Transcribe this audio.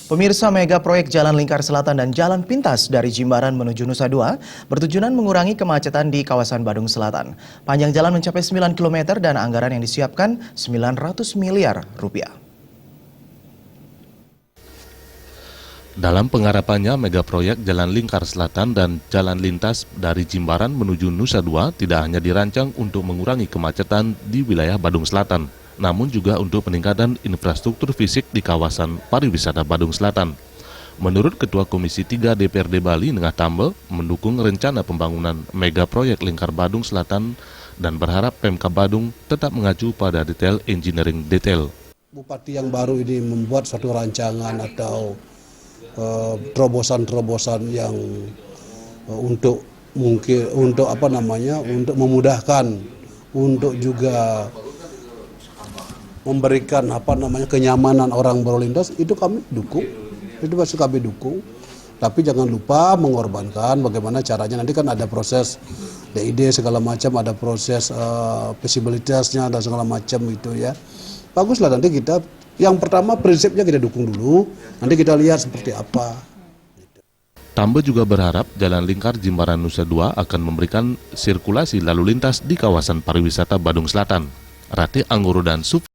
Pemirsa, mega proyek Jalan Lingkar Selatan dan Jalan Pintas dari Jimbaran menuju Nusa Dua bertujuan mengurangi kemacetan di kawasan Badung Selatan. Panjang jalan mencapai 9 km dan anggaran yang disiapkan 900 miliar rupiah. Dalam penggarapannya, mega proyek Jalan Lingkar Selatan dan Jalan Lintas dari Jimbaran menuju Nusa Dua tidak hanya dirancang untuk mengurangi kemacetan di wilayah Badung Selatan, namun juga untuk peningkatan infrastruktur fisik di kawasan pariwisata Badung Selatan. Menurut Ketua Komisi 3 DPRD Bali, Nengah Tambe, mendukung rencana pembangunan mega proyek Lingkar Badung Selatan dan berharap Pemkab Badung tetap mengacu pada detail engineering detail. Bupati yang baru ini membuat suatu rancangan atau terobosan-terobosan yang untuk memudahkan, untuk juga memberikan kenyamanan orang berlalu lintas, itu kami dukung, tapi jangan lupa mengorbankan bagaimana caranya. Nanti kan ada proses DID segala macam, ada proses visibilitasnya, ada segala macam gitu ya. Baguslah nanti kita, yang pertama prinsipnya kita dukung dulu, nanti kita lihat seperti apa. Tambe juga berharap Jalan Lingkar Jimbaran Nusa Dua akan memberikan sirkulasi lalu lintas di kawasan pariwisata Badung Selatan. Rati Anggoro dan Suf